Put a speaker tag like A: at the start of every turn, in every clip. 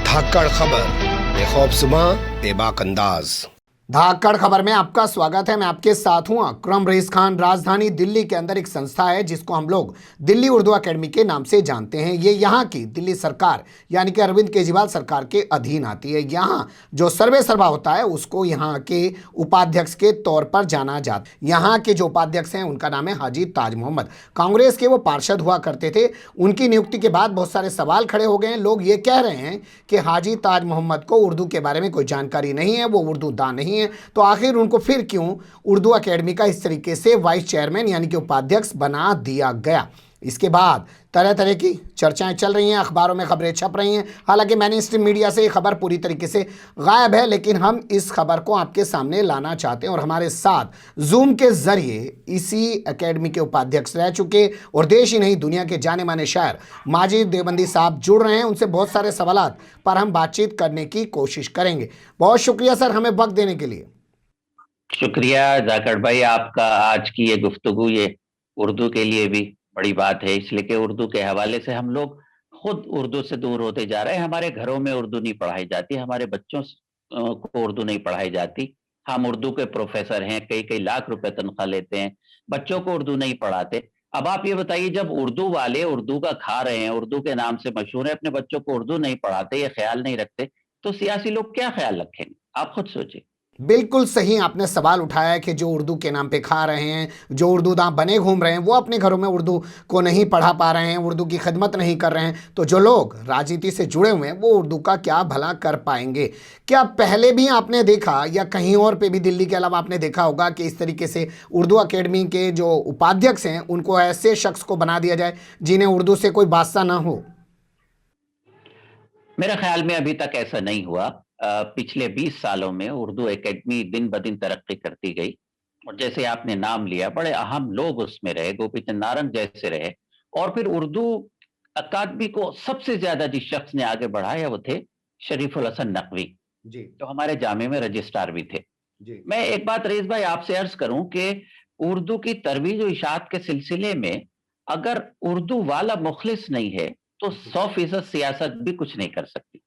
A: धाकड़ खबर, बेखौफ बेबाक अंदाज।
B: धाकड़ खबर में आपका स्वागत है। मैं आपके साथ हूं अकरम रईस खान। राजधानी दिल्ली के अंदर एक संस्था है जिसको हम लोग दिल्ली उर्दू एकेडमी के नाम से जानते हैं। ये यहाँ की दिल्ली सरकार यानी कि अरविंद केजरीवाल सरकार के अधीन आती है। यहाँ जो सर्वे सर्वा होता है उसको यहाँ के उपाध्यक्ष के तौर पर जाना जाता है। यहाँ के जो उपाध्यक्ष हैं उनका नाम है हाजी ताज मोहम्मद। कांग्रेस के वो पार्षद हुआ करते थे। उनकी नियुक्ति के बाद बहुत सारे सवाल खड़े हो गए हैं। लोग ये कह रहे हैं कि हाजी ताज मोहम्मद को उर्दू के बारे में कोई जानकारी नहीं है, वो उर्दू दां नहीं है, तो आखिर उनको फिर क्यों उर्दू एकेडमी का इस तरीके से वाइस चेयरमैन यानी कि उपाध्यक्ष बना दिया गया। इसके बाद तरह तरह की चर्चाएं चल रही हैं, अखबारों में खबरें छप रही हैं। हालांकि मैंने स्ट्रीम मीडिया से ये खबर पूरी तरीके से गायब है, लेकिन हम इस खबर को आपके सामने लाना चाहते हैं। और हमारे साथ जूम के जरिए इसी एकेडमी के उपाध्यक्ष रह चुके और देश ही नहीं दुनिया के जाने माने शायर माजिद देवबंदी साहब जुड़ रहे हैं। उनसे बहुत सारे सवालात पर हम बातचीत करने की कोशिश करेंगे। बहुत शुक्रिया सर हमें वक्त देने के लिए।
C: शुक्रिया जाकर भाई, आपका आज की ये गुफ्तगू ये उर्दू के लिए भी बड़ी बात है, इसलिए कि उर्दू के हवाले से हम लोग खुद उर्दू से दूर होते जा रहे हैं। हमारे घरों में उर्दू नहीं पढ़ाई जाती, हमारे बच्चों को उर्दू नहीं पढ़ाई जाती। हम उर्दू के प्रोफेसर हैं, कई कई लाख रुपए तनख्वाह लेते हैं, बच्चों को उर्दू नहीं पढ़ाते। अब आप ये बताइए, जब उर्दू वाले उर्दू का खा रहे हैं, उर्दू के नाम से मशहूर है, अपने बच्चों को उर्दू नहीं पढ़ाते, ये ख्याल नहीं रखते, तो सियासी लोग क्या ख्याल रखेंगे? आप खुद सोचिए।
B: बिल्कुल सही आपने सवाल उठाया है कि जो उर्दू के नाम पे खा रहे हैं, जो उर्दू दां बने घूम रहे हैं, वो अपने घरों में उर्दू को नहीं पढ़ा पा रहे हैं, उर्दू की खिदमत नहीं कर रहे हैं, तो जो लोग राजनीति से जुड़े हुए हैं वो उर्दू का क्या भला कर पाएंगे। क्या पहले भी आपने देखा या कहीं और पे भी दिल्ली के अलावा आपने देखा होगा कि इस तरीके से उर्दू एकेडमी के जो उपाध्यक्ष हैं उनको ऐसे शख्स को बना दिया जाए जिन्हें उर्दू से कोई वास्ता ना हो?
C: मेरे ख्याल में अभी तक ऐसा नहीं हुआ। पिछले 20 सालों में उर्दू एकेडमी दिन ब दिन तरक्की करती गई और जैसे आपने नाम लिया, बड़े अहम लोग उसमें रहे, गोपी चंद नारंग जैसे रहे। और फिर उर्दू अकादमी को सबसे ज्यादा जिस शख्स ने आगे बढ़ाया वो थे शरीफुल हसन नकवी,
B: जी
C: जो हमारे जामे में रजिस्ट्रार भी थे।
B: जी
C: मैं एक बात रईस भाई आपसे अर्ज करूं कि उर्दू की तरवीज और इशाअत के सिलसिले में अगर उर्दू वाला मुखलिस नहीं है तो 100% सियासत भी कुछ नहीं कर सकती।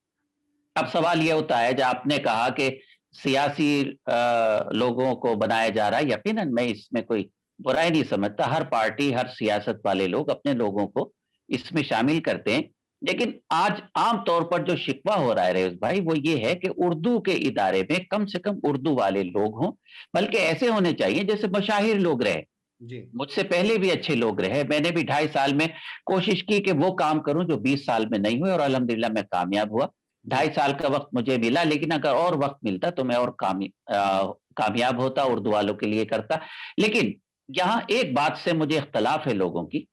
C: अब सवाल यह होता है, जो आपने कहा कि सियासी लोगों को बनाया जा रहा है, यकीनन मैं इसमें कोई बुराई नहीं समझता। हर पार्टी, हर सियासत वाले लोग अपने लोगों को इसमें शामिल करते हैं। लेकिन आज आम तौर पर जो शिकवा हो रहा है रेवज भाई, वो ये है कि उर्दू के इदारे में कम से कम उर्दू वाले लोग हों, बल्कि ऐसे होने चाहिए जैसे मशाहिर लोग रहे।
B: जी
C: मुझसे पहले भी अच्छे लोग रहे, मैंने भी 2.5 साल में कोशिश की कि वो काम करूं जो 20 साल में नहीं हुए, और अल्हम्दुलिल्लाह मैं कामयाब हुआ। 2.5 साल का वक्त मुझे मिला, लेकिन अगर और वक्त मिलता तो मैं और कामयाब होता, उर्दू वालों के लिए करता। लेकिन यहाँ एक बात से मुझे इख्तलाफ है लोगों की,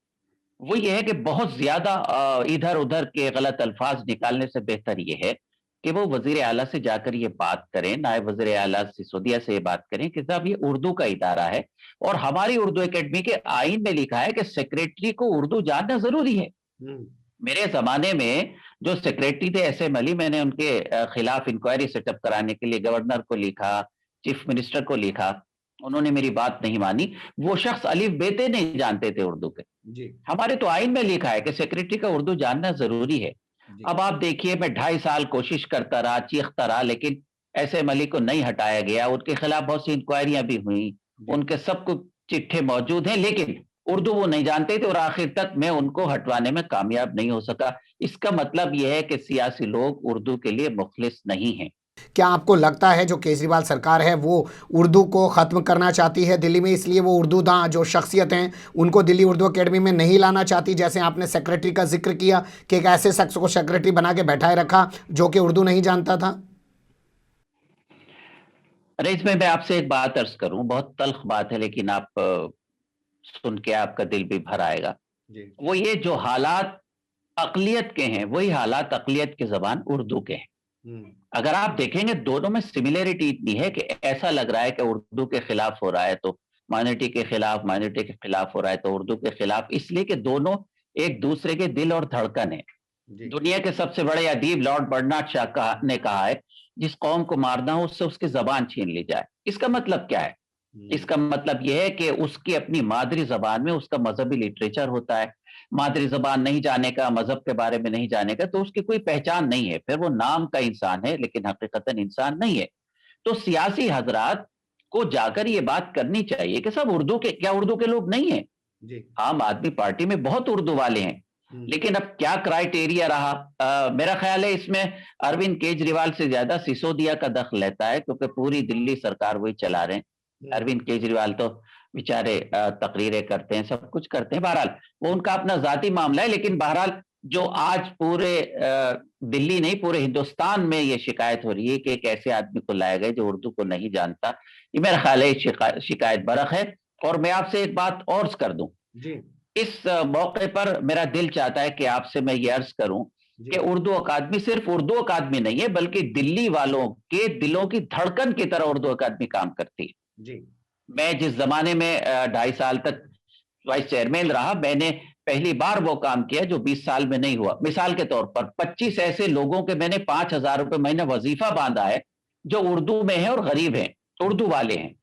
C: वो ये है कि बहुत ज्यादा इधर उधर के गलत अल्फाज निकालने से बेहतर ये है कि वो वजीर आला से जाकर ये बात करें, नायब वजीर आला सिसोदिया से ये बात करें कि साहब ये उर्दू का इदारा है और हमारी उर्दू एकेडमी के आईन में लिखा है कि सेक्रेटरी को उर्दू जानना जरूरी है। मेरे जमाने में जो सेक्रेटरी थे एस एम अली, मैंने उनके खिलाफ इंक्वायरी सेटअप कराने के लिए गवर्नर को लिखा, चीफ मिनिस्टर को लिखा, उन्होंने मेरी बात नहीं मानी। वो शख्स अलिफ बेते नहीं जानते थे उर्दू के।
B: जी
C: हमारे तो आइन में लिखा है कि सेक्रेटरी का उर्दू जानना जरूरी है।
B: जी
C: अब आप देखिए, मैं 2.5 साल कोशिश करता रहा, चीखता रहा, लेकिन ऐसे मलिक को नहीं हटाया गया। उनके खिलाफ बहुत सी इंक्वायरियां भी हुई,
B: जी।
C: उनके सब कुछ चिट्ठे मौजूद हैं, लेकिन उर्दू वो नहीं जानते थे और आखिर तक मैं उनको हटवाने में कामयाब नहीं हो सका। इसका मतलब यह है कि सियासी लोग उर्दू के लिए मुखलिस नहीं हैं।
B: क्या आपको लगता है जो केजरीवाल सरकार है वो उर्दू को ख़त्म करना चाहती है दिल्ली में, इसलिए वो उर्दू दां जो शख्सियत हैं उनको दिल्ली उर्दू एकेडमी में नहीं लाना चाहती? जैसे आपने सेक्रेटरी का जिक्र किया कि एक ऐसे शख्स को सेक्रेटरी बना के बैठाए रखा जो कि उर्दू नहीं जानता था।
C: अरे इसमें मैं आपसे एक बात अर्ज करूं, बहुत तल्ख बात है, लेकिन आप सुन के आपका दिल भी भर आएगा।
B: जी
C: वो ये जो हालात अकलियत के हैं वही हालात अकलियत की जबान उर्दू के हैं। अगर आप देखेंगे दोनों में सिमिलरिटी इतनी है कि ऐसा लग रहा है कि उर्दू के खिलाफ हो रहा है तो माइनॉरिटी के खिलाफ, माइनॉरिटी के खिलाफ हो रहा है तो उर्दू के खिलाफ, इसलिए कि दोनों एक दूसरे के दिल और धड़कन है।
B: जी
C: दुनिया के सबसे बड़े अदीब लॉर्ड बर्नार्ड शॉ ने कहा है, जिस कौम को मारना हो उससे उसकी जबान छीन ली जाए। इसका मतलब क्या है? इसका मतलब यह है कि उसकी अपनी मादरी जबान में उसका मजहबी लिटरेचर होता है। मादरी जबान नहीं जाने का, मजहब के बारे में नहीं जाने का, तो उसकी कोई पहचान नहीं है, फिर वो नाम का इंसान है लेकिन हकीकतन इंसान नहीं है। तो सियासी हजरात को जाकर ये बात करनी चाहिए कि सब उर्दू के, क्या उर्दू के लोग नहीं है?
B: जी।
C: आम आदमी पार्टी में बहुत उर्दू वाले हैं, लेकिन अब क्या क्राइटेरिया रहा? मेरा ख्याल है इसमें अरविंद केजरीवाल से ज्यादा सिसोदिया का दखल लेता है, क्योंकि पूरी दिल्ली सरकार वही चला रहे हैं। अरविंद केजरीवाल तो बेचारे तकरीरें करते हैं, सब कुछ करते हैं, बहरहाल वो उनका अपना जाती मामला है। लेकिन बहरहाल जो आज पूरे दिल्ली नहीं पूरे हिंदुस्तान में ये शिकायत हो रही है कि एक ऐसे आदमी को लाया गया जो उर्दू को नहीं जानता, ये मेरा ख्याल है शिकायत बरख है। और मैं आपसे एक बात और कर दूं,
B: जी।
C: इस मौके पर मेरा दिल चाहता है कि आपसे मैं ये अर्ज करूं कि उर्दू अकादमी सिर्फ उर्दू अकादमी नहीं है, बल्कि दिल्ली वालों के दिलों की धड़कन की तरह उर्दू अकादमी काम करती है।
B: जी।
C: मैं जिस जमाने में 2.5 साल तक वाइस चेयरमैन रहा, मैंने पहली बार वो काम किया जो 20 साल में नहीं हुआ। मिसाल के तौर पर 25 ऐसे लोगों के मैंने 5,000 रुपए महीने वजीफा बांधा है जो उर्दू में है और गरीब हैं, उर्दू वाले हैं।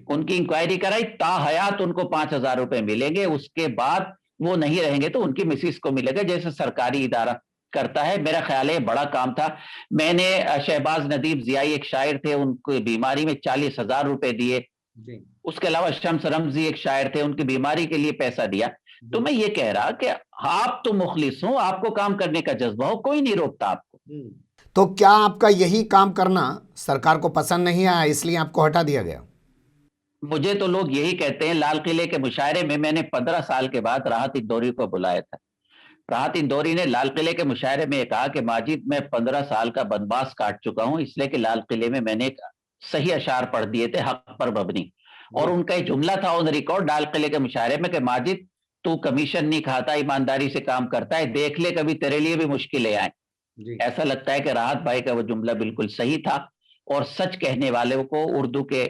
C: उनकी इंक्वायरी कराई, ताहयात उनको 5,000 रुपए मिलेंगे, उसके बाद वो नहीं रहेंगे तो उनकी मिसिस को मिलेगा, जैसे सरकारी इदारा करता है। मेरा ख्याल है बड़ा काम था। मैंने शहबाज नदीम जियाई एक शायर थे, उनकी बीमारी में 40,000 रुपए दिए। उसके अलावा शम्स रमजी एक शायर थे, उनकी बीमारी के लिए पैसा दिया। तो मैं ये कह रहा कि आप तो मुखलिस हो, आपको काम करने का जज्बा हो, कोई नहीं रोकता आपको।
B: तो क्या आपका यही काम करना सरकार को पसंद नहीं आया, इसलिए आपको हटा दिया गया?
C: मुझे तो लोग यही कहते हैं। लाल किले के मुशायरे में मैंने 15 साल के बाद राहत इंदौरी को बुलाया था। राहत इंदौरी ने लाल किले के मुशायरे में कहा कि माजिद, मैं 15 साल का बनवास काट चुका हूं, इसलिए कि लाल किले में मैंने एक सही अशार पढ़ दिए थे हक पर मबनी, और उनका एक जुमला था ऑन रिकॉर्ड लाल किले के मुशायरे में कि माजिद, तू कमीशन नहीं खाता, ईमानदारी से काम करता है, देख ले कभी तेरे लिए भी मुश्किलें आए। ऐसा लगता है कि राहत भाई का वो जुमला बिल्कुल सही था। और सच कहने वाले को, उर्दू के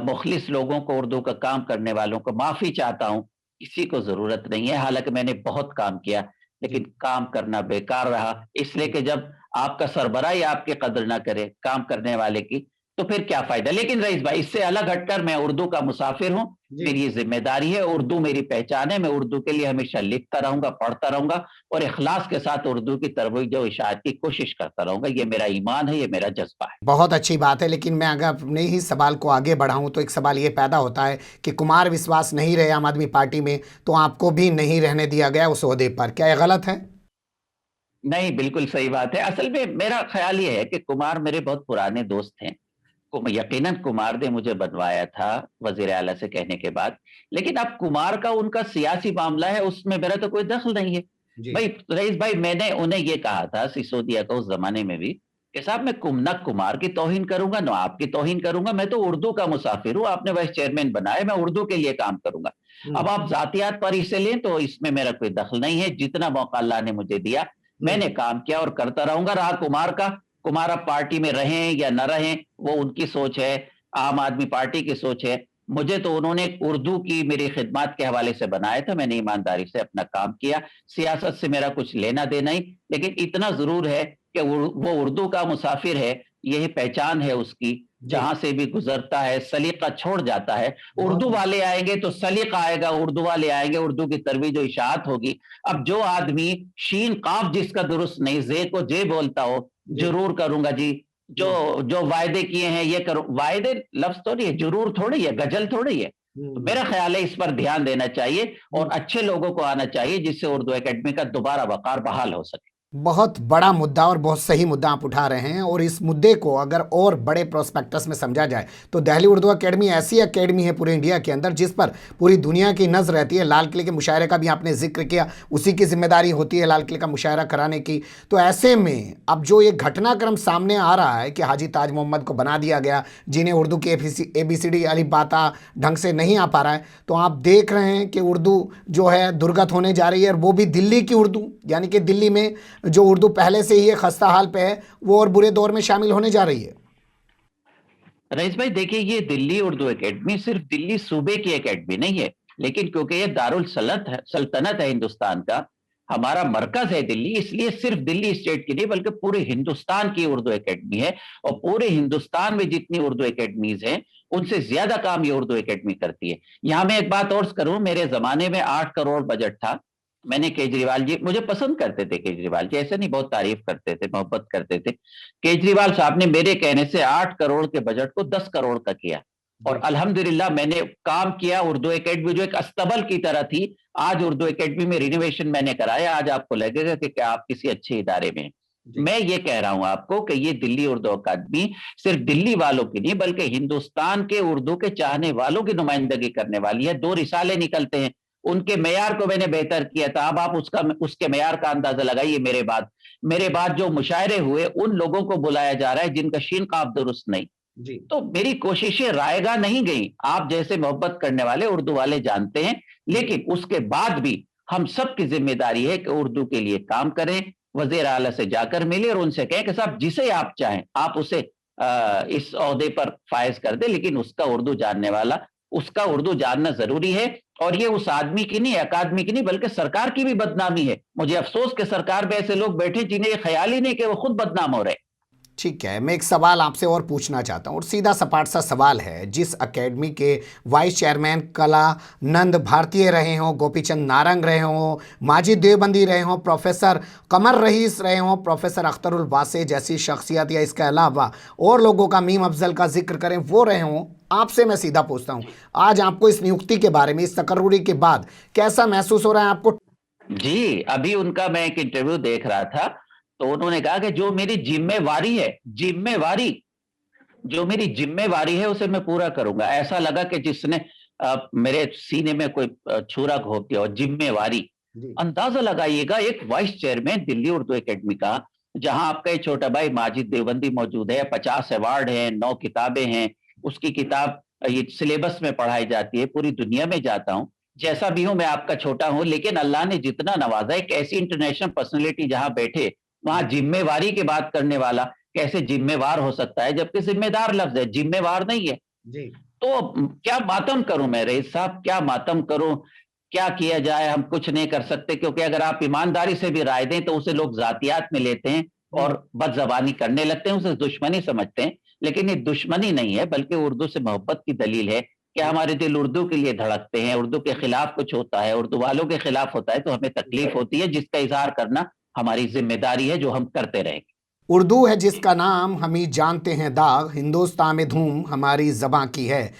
C: मुखलिस लोगों को, उर्दू का काम करने वालों को माफी चाहता हूं। किसी को जरूरत नहीं है, हालांकि मैंने बहुत काम किया लेकिन काम करना बेकार रहा, इसलिए कि जब आपका सरबराह ही आपकी कदर ना करे काम करने वाले की, तो फिर क्या फायदा। लेकिन रईस भाई, इससे अलग हटकर मैं उर्दू का मुसाफिर हूं, मेरी ये जिम्मेदारी है, उर्दू मेरी पहचान है, मैं उर्दू के लिए हमेशा लिखता रहूंगा, पढ़ता रहूंगा और इखलास के साथ उर्दू की तरवीज और इशाअत की कोशिश करता रहूंगा। ये मेरा ईमान है, ये मेरा जज्बा है।
B: बहुत अच्छी बात है, लेकिन मैं अगर अपने ही सवाल को आगे बढ़ाऊं तो एक सवाल ये पैदा होता है कि कुमार विश्वास नहीं रहे आम आदमी पार्टी में, तो आपको भी नहीं रहने दिया गया उस ओहदे पर, क्या यह गलत है?
C: नहीं, बिल्कुल सही बात है। असल में मेरा ख्याल ये है कि कुमार मेरे बहुत पुराने दोस्त हैं। यकीनन कुमार ने मुझे बनवाया था वजीर आला से कहने के बाद, लेकिन अब कुमार का उनका सियासी मामला है, उसमें मेरा तो कोई दखल नहीं है। भाई रईस भाई, मैंने उन्हें ये कहा था, सिसोदिया को, उस जमाने में भी, कि साहब मैं न कुमार की तौहीन करूंगा न आपकी तौहीन करूंगा, मैं तो उर्दू का मुसाफिर हूं, आपने वाइस चेयरमैन बनाया, मैं उर्दू के लिए काम करूंगा। अब आप जातियात पर इसे लें तो इसमें मेरा कोई दखल नहीं है। जितना मौका अल्लाह ने मुझे दिया मैंने काम किया और करता रहूंगा। रहा कुमार का, कुमार अब पार्टी में रहें या न रहें वो उनकी सोच है, आम आदमी पार्टी की सोच है। मुझे तो उन्होंने उर्दू की मेरी खिदमत के हवाले से बनाया था, मैंने ईमानदारी से अपना काम किया। सियासत से मेरा कुछ लेना देना ही, लेकिन इतना जरूर है कि वो उर्दू का मुसाफिर है, यही पहचान है उसकी, जहां से भी गुजरता है सलीका छोड़ जाता है। उर्दू वाले आएंगे तो सलीका आएगा, उर्दू वाले आएंगे, उर्दू की तरवीज और इशाअत होगी। अब जो आदमी शीन काफ जिसका दुरुस्त नहीं, जे को जे बोलता हो, जरूर करूंगा जी, जो जो वायदे किए हैं ये करो। वायदे लफ्ज थोड़ी है, जरूर थोड़ी है, गजल थोड़ी है। तो मेरा ख्याल है इस पर ध्यान देना चाहिए और अच्छे लोगों को आना चाहिए, जिससे उर्दू एकेडमी का दोबारा वकार बहाल हो सके।
B: बहुत बड़ा मुद्दा और बहुत सही मुद्दा आप उठा रहे हैं, और इस मुद्दे को अगर और बड़े प्रोस्पेक्टस में समझा जाए तो दिल्ली उर्दू एकेडमी ऐसी एकेडमी है पूरे इंडिया के अंदर जिस पर पूरी दुनिया की नज़र रहती है। लाल किले के मुशायरे का भी आपने जिक्र किया, उसी की जिम्मेदारी होती है लाल किले का मुशायरा कराने की। तो ऐसे में अब जो ये घटनाक्रम सामने आ रहा है कि हाजी ताज मोहम्मद को बना दिया गया, जिन्हें उर्दू की ABCD अलिफ बाता ढंग से नहीं आ पा रहा है, तो आप देख रहे हैं कि उर्दू जो है दुर्गत होने जा रही है, और वो भी दिल्ली की उर्दू, यानी कि दिल्ली में जो उर्दू पहले से ही खस्ता हाल पे है वो और बुरे दौर में शामिल होने जा रही है।
C: रईस भाई देखिए, ये दिल्ली उर्दू एकेडमी सिर्फ दिल्ली सूबे की एकेडमी नहीं है, लेकिन क्योंकि ये दारुल सल्तनत है हिंदुस्तान का, हमारा मरकज है दिल्ली, इसलिए सिर्फ दिल्ली स्टेट की नहीं बल्कि पूरे हिंदुस्तान की उर्दू एकेडमी है। और पूरे हिंदुस्तान में जितनी उर्दू एकेडमीज हैं उनसे ज्यादा काम ये उर्दू एकेडमी करती है। यहां मैं एक बात और करूं, मेरे जमाने में 8 करोड़ बजट था। मैंने केजरीवाल जी, मुझे पसंद करते थे केजरीवाल जी, ऐसे नहीं, बहुत तारीफ करते थे, मोहब्बत करते थे। केजरीवाल साहब ने मेरे कहने से 8 करोड़ के बजट को 10 करोड़ का किया। और अल्हम्दुलिल्लाह मैंने काम किया। उर्दू एकेडमी जो एक अस्तबल की तरह थी, आज उर्दू एकेडमी में रिनोवेशन मैंने कराया। आज आपको लगेगा कि क्या आप किसी अच्छे इदारे में हैं। मैं ये कह रहा हूं आपको कि ये दिल्ली उर्दू अकादमी सिर्फ दिल्ली वालों की नहीं बल्कि हिंदुस्तान के उर्दू के चाहने वालों की नुमाइंदगी करने वाली है। 2 रिसाले निकलते हैं, उनके मेयार को मैंने बेहतर किया था। अब आप उसके मेयार का अंदाजा लगाइए। मेरे बाद जो मुशायरे हुए उन लोगों को बुलाया जा रहा है जिनका शीन काफ दुरुस्त नहीं।
B: जी।
C: तो मेरी कोशिशें रायगा नहीं गई, आप जैसे मोहब्बत करने वाले उर्दू वाले जानते हैं। लेकिन उसके बाद भी हम सब की जिम्मेदारी है कि उर्दू के लिए काम करें। वजीर आला से जाकर मिले और उनसे कहें कि साहब जिसे आप चाहें आप उसे इस ओहदे पर फायज कर दे, लेकिन उसका उर्दू जानना जरूरी है। और ये उस आदमी की नहीं, अकादमी की नहीं बल्कि सरकार की भी बदनामी है। मुझे अफसोस कि सरकार में ऐसे लोग बैठे जिन्हें ये ख्याल ही नहीं कि वो खुद बदनाम हो रहे।
B: ठीक है, मैं एक सवाल आपसे और पूछना चाहता हूँ और सीधा सपाट सा सवाल है। जिस एकेडमी के वाइस चेयरमैन कलानंद भारतीय रहे हों, गोपीचंद नारंग रहे हों, माजिद देवबंदी रहे हों, प्रोफेसर कमर रईस रहे हों, प्रोफेसर अख्तरुल वासे जैसी शख्सियत या इसके अलावा और लोगों का मीम अफजल का जिक्र करें वो रहे हों, आपसे मैं सीधा पूछता हूँ आज आपको इस नियुक्ति के बारे में, इस तकर्रुरी के बाद कैसा महसूस हो रहा है आपको?
C: जी, अभी उनका मैं एक इंटरव्यू देख रहा था तो उन्होंने कहा कि जो मेरी जिम्मेवारी है उसे मैं पूरा करूंगा। ऐसा लगा कि जिसने मेरे सीने में कोई छुरा घोंप दिया। और जिम्मेवारी, अंदाजा लगाइएगा, एक vice chairman Delhi Urdu academy का, जहां आपका एक छोटा भाई माजिद देवबंदी मौजूद है, 50 अवार्ड हैं, 9 किताबें हैं, उसकी किताब ये सिलेबस में पढ़ाई जाती है, पूरी दुनिया में जाता हूं। जैसा भी हूं मैं आपका छोटा हूं, लेकिन अल्लाह ने जितना नवाजा, एक ऐसी इंटरनेशनल पर्सनैलिटी जहां बैठे वहां जिम्मेवारी की बात करने वाला कैसे जिम्मेवार हो सकता है, जबकि जिम्मेदार लफ्ज है, जिम्मेवार नहीं है।
B: जी।
C: तो क्या मातम करूं मैं रईस साहब, क्या मातम करूं? क्या किया जाए? हम कुछ नहीं कर सकते, क्योंकि अगर आप ईमानदारी से भी राय दें तो उसे लोग जातियात में लेते हैं और बदजबानी करने लगते हैं, उसे दुश्मनी समझते हैं। लेकिन ये दुश्मनी नहीं है बल्कि उर्दू से मोहब्बत की दलील है कि हमारे दिल उर्दू के लिए धड़कते हैं। उर्दू के खिलाफ कुछ होता है, उर्दू वालों के खिलाफ होता है तो हमें तकलीफ होती है, जिसका इजहार करना हमारी जिम्मेदारी है, जो हम करते रहेंगे।
B: उर्दू है जिसका नाम हम ही जानते हैं दाग, हिंदुस्तान में धूम हमारी ज़बां की है।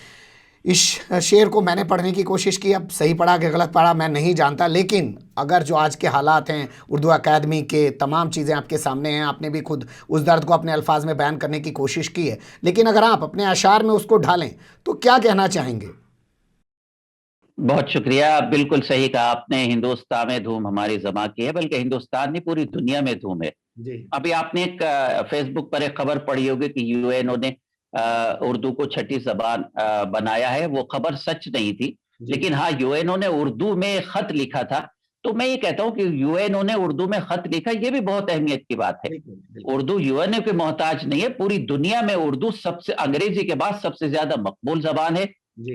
B: इस शेर को मैंने पढ़ने की कोशिश की, अब सही पढ़ा कि गलत पढ़ा मैं नहीं जानता, लेकिन अगर जो आज के हालात हैं उर्दू अकादमी के, तमाम चीज़ें आपके सामने हैं, आपने भी खुद उस दर्द को अपने अल्फाज में बयान करने की कोशिश की है, लेकिन अगर आप अपने अशार में उसको ढालें तो क्या कहना चाहेंगे?
C: बहुत शुक्रिया, बिल्कुल सही कहा आपने। हिंदुस्तान में धूम हमारी ज़बां की है, बल्कि हिंदुस्तान नहीं पूरी दुनिया में धूम है।
B: जी।
C: अभी आपने एक फेसबुक पर एक खबर पढ़ी होगी कि यूएनओ ने उर्दू को छठी जबान बनाया है। वो खबर सच नहीं थी, लेकिन हाँ यूएनओ ने उर्दू में खत लिखा था। तो मैं ये कहता हूँ कि यूएनओ ने उर्दू में खत लिखा, ये भी बहुत अहमियत की बात है। उर्दू यूएनओ के मोहताज नहीं है, पूरी दुनिया में उर्दू सबसे, अंग्रेजी के बाद सबसे ज्यादा मकबूल जबान है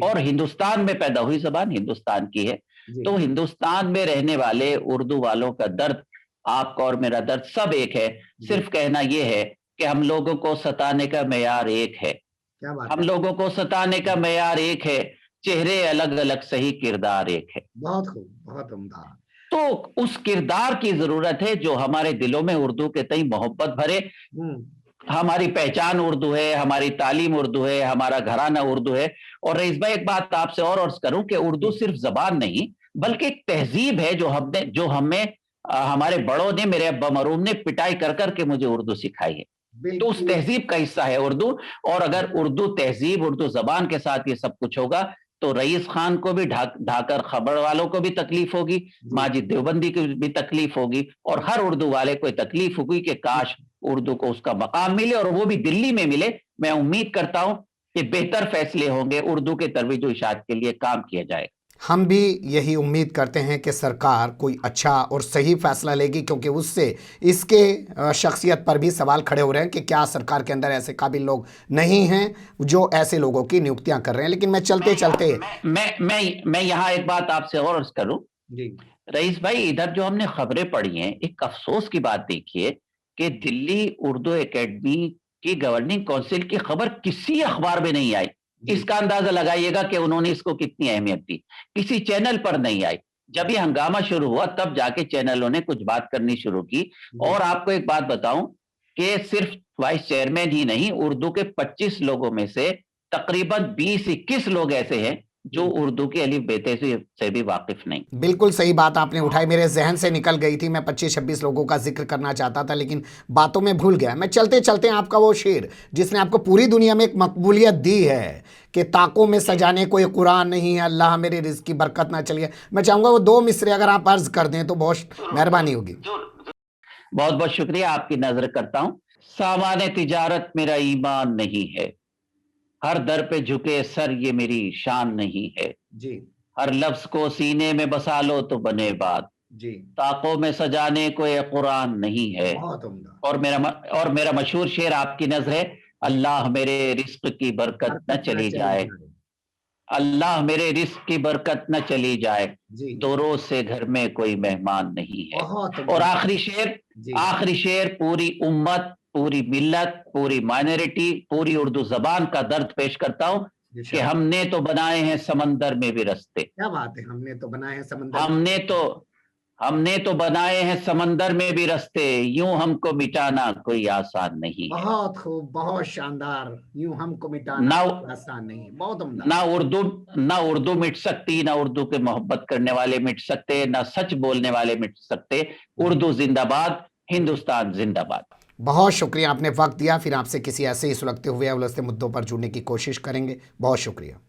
C: और हिंदुस्तान में पैदा हुई जबान हिंदुस्तान की है। तो हिंदुस्तान में रहने वाले उर्दू वालों का दर्द, आपका और मेरा दर्द सब एक है। सिर्फ कहना यह है कि हम लोगों को सताने का मेयार एक है।
B: क्या बात
C: हम
B: है?
C: लोगों को सताने का मेयार एक है, चेहरे अलग अलग सही किरदार एक है।
B: बहुत खूब, बहुत उम्दा।
C: तो उस किरदार की जरूरत है जो हमारे दिलों में उर्दू के तई मोहब्बत भरे। हमारी पहचान उर्दू है, हमारी तालीम उर्दू है, हमारा घराना उर्दू है। और रईस भाई एक बात आपसे और अर्ज करूं कि उर्दू सिर्फ जबान नहीं बल्कि एक तहजीब है जो हमें हमारे बड़ों ने, मेरे अब्बा मरूम ने पिटाई कर करके मुझे उर्दू सिखाई है। तो उस तहजीब का हिस्सा है उर्दू। और अगर उर्दू तहजीब, उर्दू जबान के साथ ये सब कुछ होगा तो रईस खान को भी ढाकर खबर वालों को भी तकलीफ होगी, माजिद देवबंदी को भी तकलीफ होगी, और हर उर्दू वाले को तकलीफ होगी कि काश उर्दू को उसका मकाम मिले और वो भी दिल्ली में मिले। मैं उम्मीद करता हूं कि बेहतर फैसले होंगे, उर्दू के तरोीज व इशाअत के लिए काम किया जाएगा।
B: हम भी यही उम्मीद करते हैं कि सरकार कोई अच्छा और सही फैसला लेगी, क्योंकि उससे इसके शख्सियत पर भी सवाल खड़े हो रहे हैं कि क्या सरकार के अंदर ऐसे काबिल लोग नहीं हैं जो ऐसे लोगों की नियुक्तियां कर रहे हैं। लेकिन मैं चलते चलते
C: मैं यहाँ एक बात आपसे और अर्ज करूं
B: जी।
C: रईस भाई, इधर जो हमने खबरें पढ़ी हैं, एक अफसोस की बात देखिए कि दिल्ली उर्दू एकेडमी की गवर्निंग काउंसिल की खबर किसी अखबार में नहीं आई।
B: जी।
C: इसका अंदाजा लगाइएगा कि उन्होंने इसको कितनी अहमियत दी। किसी चैनल पर नहीं आई। जब ये हंगामा शुरू हुआ तब जाके चैनलों ने कुछ बात करनी शुरू की।
B: जी।
C: और आपको एक बात बताऊं कि सिर्फ वाइस चेयरमैन ही नहीं, उर्दू के 25 लोगों में से तकरीबन 20-21 लोग ऐसे हैं जो उर्दू की अलिफ बेते से भी वाकिफ नहीं।
B: बिल्कुल सही बात आपने उठाई, मेरे जहन से निकल गई थी। मैं 25-26 लोगों का जिक्र करना चाहता था लेकिन बातों में भूल गया। मैं चलते चलते आपका वो शेर जिसने आपको पूरी दुनिया में एक मकबूलियत दी है कि ताकों में सजाने कोई कुरान नहीं है, अल्लाह मेरे रिज़्क़ की बरकत ना चलिए, मैं चाहूँगा वो 2 मिसरे अगर आप अर्ज कर दें तो बहुत मेहरबानी होगी।
C: बहुत बहुत शुक्रिया, आपकी नजर करता हूं। सामान्य तिजारत मेरा ईमान नहीं है, हर दर पे झुके सर ये मेरी शान नहीं है।
B: जी।
C: हर लफ्ज को सीने में बसा लो तो बने बात,
B: जी।
C: ताकों में सजाने को ये कुरान नहीं है।
B: बहुत उम्दा।
C: और मेरा मशहूर शेर आपकी नजर है, अल्लाह मेरे रिस्क की बरकत न चली जाए, अल्लाह मेरे रिस्क की बरकत न चली जाए,
B: जी।
C: 2 रोज से घर में कोई मेहमान नहीं है।
B: बहुत
C: और
B: उम्दा। जी।
C: आखिरी शेर पूरी उम्मत, पूरी मिल्लत, पूरी माइनॉरिटी, पूरी उर्दू जबान का दर्द पेश करता हूं कि हमने तो बनाए हैं समंदर में भी रास्ते।
B: क्या बात है, हमने तो बनाए हैं समंदर में।
C: हमने तो बनाए हैं समंदर में भी रास्ते, यूं हमको मिटाना कोई आसान नहीं है।
B: बहुत खूब, बहुत शानदार। यूं हमको मिटाना
C: ना
B: आसान नहीं है। बहुत उम्दा।
C: ना उर्दू मिट सकती, ना उर्दू के मोहब्बत करने वाले मिट सकते, ना सच बोलने वाले मिट सकते। उर्दू जिंदाबाद, हिंदुस्तान जिंदाबाद।
B: बहुत शुक्रिया, आपने वक्त दिया। फिर आपसे किसी ऐसे ही सुलगते हुए या उलझते मुद्दों पर जुड़ने की कोशिश करेंगे। बहुत शुक्रिया।